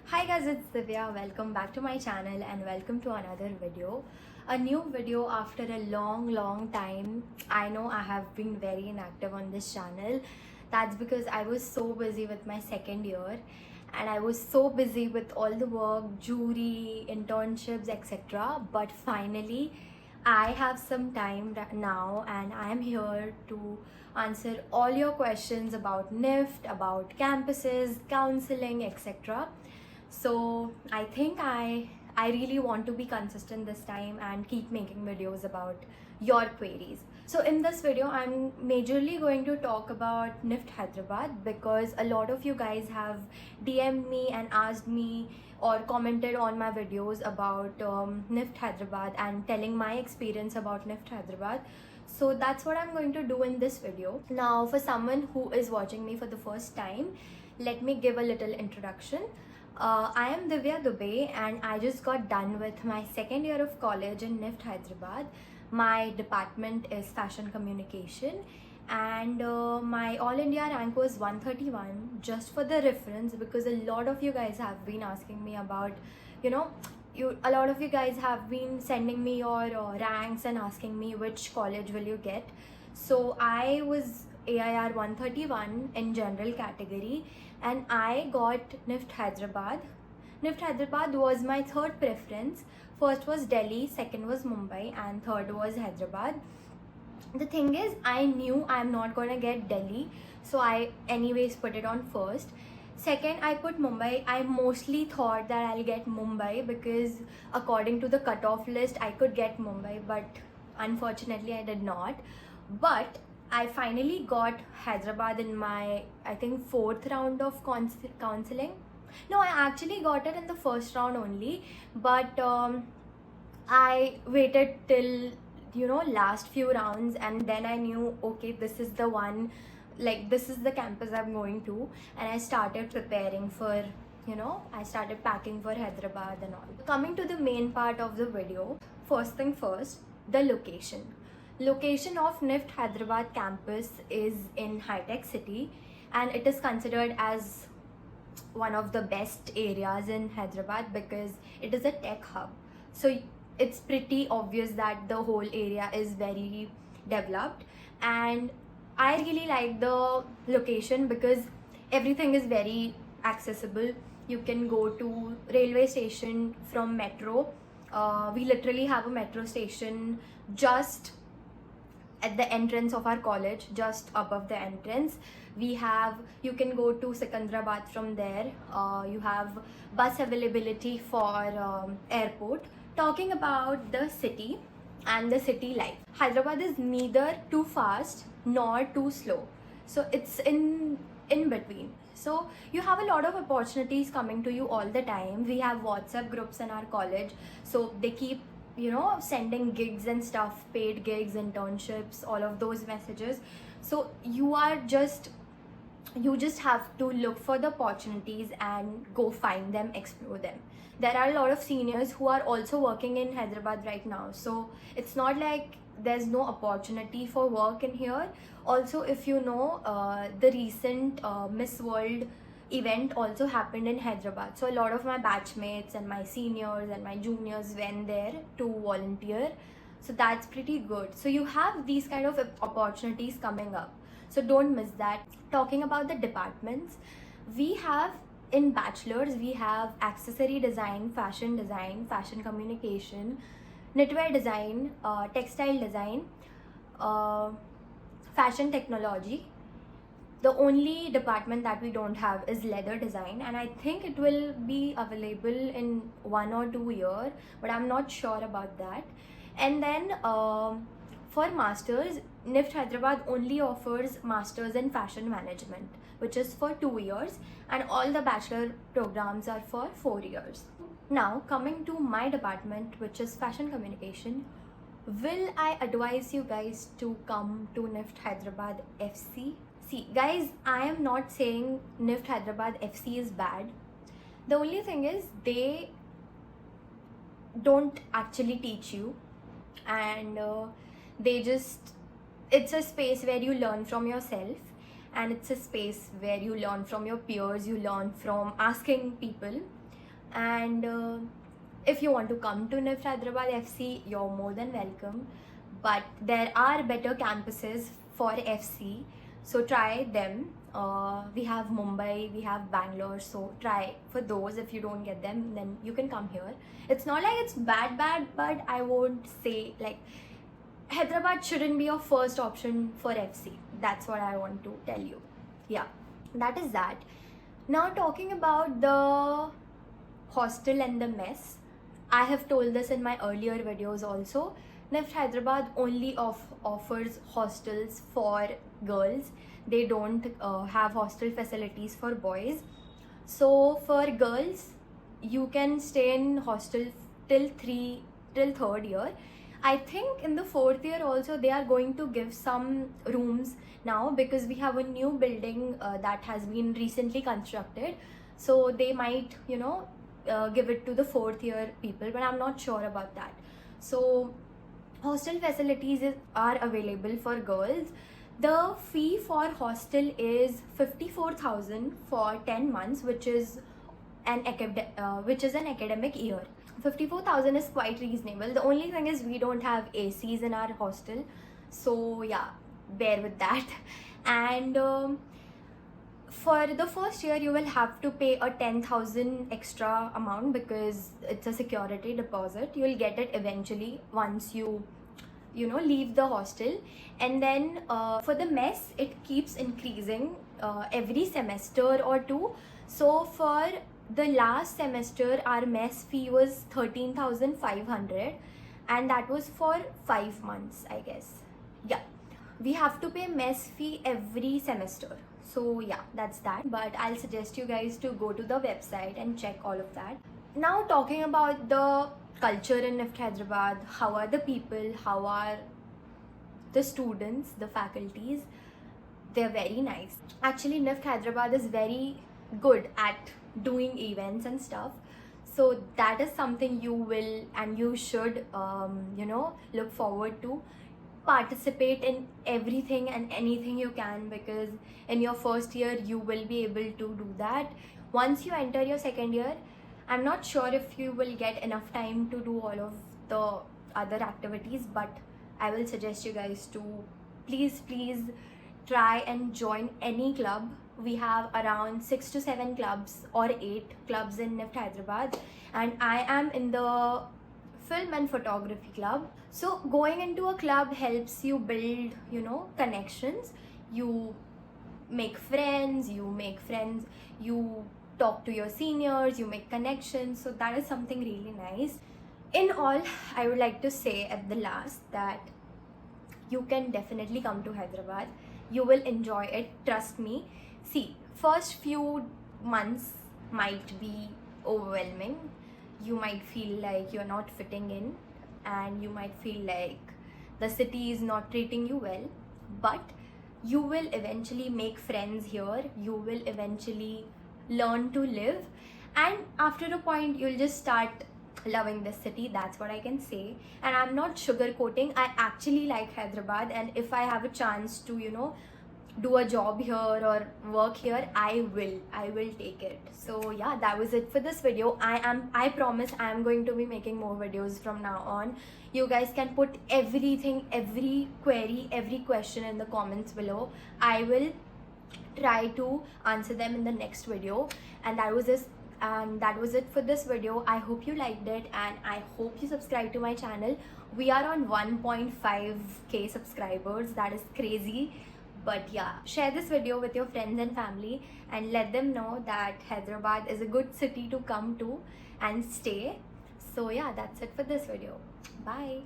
Hi guys, it's Divya. Welcome back to my channel and welcome to another video. A new video after a long time. I know I have been very inactive on this channel. That's because I was so busy with my second year and I was so busy with all the work, jury, internships, etc. But finally, I have some time now and I am here to answer all your questions about NIFT, about campuses, counseling, etc. So I think I really want to be consistent this time and keep making videos about your queries. So in this video I'm majorly going to talk about NIFT Hyderabad because a lot of you guys have DM'd me and asked me or commented on my videos about NIFT Hyderabad and telling my experience about NIFT Hyderabad. So that's what I'm going to do in this video. Now for someone who is watching me for the first time, let me give a little introduction. I am Divya Dubey and I just got done with my second year of college in NIFT Hyderabad. My department is fashion communication and my all India rank was 131. Just for the reference, because a lot of you guys have been asking me about, a lot of you guys have been sending me your ranks and asking me which college will you get. So I was AIR 131 in general category and I got NIFT Hyderabad. NIFT Hyderabad was my third preference. First was Delhi, second was Mumbai and third was Hyderabad. The thing is, I knew I'm not gonna get Delhi, so I anyways put it on first. Second, I put Mumbai. I mostly thought that I'll get Mumbai because according to the cutoff list I could get Mumbai, but unfortunately I did not. But I finally got Hyderabad in my, I think, fourth round of counseling. No, I actually got it in the first round only, but I waited till last few rounds and then I knew, okay, this is the one, like this is the campus I'm going to, and I started preparing for, I started packing for Hyderabad and all. Coming to the main part of the video, first thing first, the location. Location of NIFT Hyderabad campus is in High Tech City and it is considered as one of the best areas in Hyderabad because it is a tech hub. So it's pretty obvious that the whole area is very developed, and I really like the location because everything is very accessible. You can go to railway station from metro. We literally have a metro station just at the entrance of our college, just above the entrance. You can go to Secunderabad from there. You have bus availability for airport. Talking about the city and the city life, Hyderabad is neither too fast nor too slow, so it's in between. So you have a lot of opportunities coming to you all the time. We have WhatsApp groups in our college, so they keep sending gigs and stuff, paid gigs, internships, all of those messages. So you just have to look for the opportunities and go find them, explore them. There are a lot of seniors who are also working in Hyderabad right now, so it's not like there's no opportunity for work in here. Also, if you know, the recent Miss World event also happened in Hyderabad, so a lot of my batchmates and my seniors and my juniors went there to volunteer. So that's pretty good. So you have these kind of opportunities coming up, so don't miss that. Talking about the departments, we have in bachelor's, we have accessory design, fashion communication, knitwear design, textile design, fashion technology. The only department that we don't have is leather design, and I think it will be available in 1 or 2 years, but I'm not sure about that. And then for masters, NIFT Hyderabad only offers masters in fashion management, which is for 2 years, and all the bachelor programs are for 4 years. Now coming to my department, which is fashion communication, will I advise you guys to come to NIFT Hyderabad FC? See guys, I am not saying NIFT Hyderabad FC is bad. The only thing is they don't actually teach you, and it's a space where you learn from yourself, and it's a space where you learn from your peers, you learn from asking people. And if you want to come to NIFT Hyderabad FC, you're more than welcome. But there are better campuses for FC, so try them. We have Mumbai, we have Bangalore, so try for those. If you don't get them, then you can come here. It's not like it's bad, but I won't say like Hyderabad shouldn't be your first option for FC. That's what I want to tell you. Yeah, that is that. Now talking about the hostel and the mess, I have told this in my earlier videos also. NIFT Hyderabad only offers hostels for girls. They don't have hostel facilities for boys. So for girls, you can stay in hostel till third year. I think in the fourth year also they are going to give some rooms now, because we have a new building that has been recently constructed. So they might, give it to the fourth year people, but I'm not sure about that. So hostel facilities are available for girls. The fee for hostel is 54,000 for 10 months, which is an academic year. 54,000 is quite reasonable. The only thing is we don't have ACs in our hostel, so yeah, bear with that. And for the first year you will have to pay a 10,000 extra amount, because it's a security deposit. You will get it eventually once you leave the hostel. And then for the mess, it keeps increasing every semester or two. So for the last semester our mess fee was 13,500, and that was for 5 months, I guess. Yeah, we have to pay mess fee every semester. So yeah, that's that. But I'll suggest you guys to go to the website and check all of that. Now talking about the culture in NIFT Hyderabad, how are the people, how are the students, the faculties? They're very nice. Actually, NIFT Hyderabad is very good at doing events and stuff. So that is something you will and you should, look forward to. Participate in everything and anything you can, because in your first year you will be able to do that. Once you enter your second year, I'm not sure if you will get enough time to do all of the other activities, but I will suggest you guys to please try and join any club. We have around 6 to 7 clubs or 8 clubs in NIFT Hyderabad, and I am in the film and photography club. So going into a club helps you build, connections. You make friends, you talk to your seniors, you make connections. So that is something really nice. In all, I would like to say at the last that you can definitely come to Hyderabad. You will enjoy it, trust me. See, first few months might be overwhelming. You might feel like you're not fitting in, and you might feel like the city is not treating you well, but you will eventually make friends here. You will eventually learn to live, and after a point you'll just start loving this city. That's what I can say, and I'm not sugarcoating. I actually like Hyderabad, and if I have a chance to do a job here or work here, I will take it. So yeah, that was it for this video. I promise I am going to be making more videos from now on. You guys can put everything, every query, every question in the comments below. I will try to answer them in the next video. And that was it for this video. I hope you liked it, and I hope you subscribe to my channel. We are on 1.5k subscribers. That is crazy. But yeah, share this video with your friends and family and let them know that Hyderabad is a good city to come to and stay. So yeah, that's it for this video. Bye.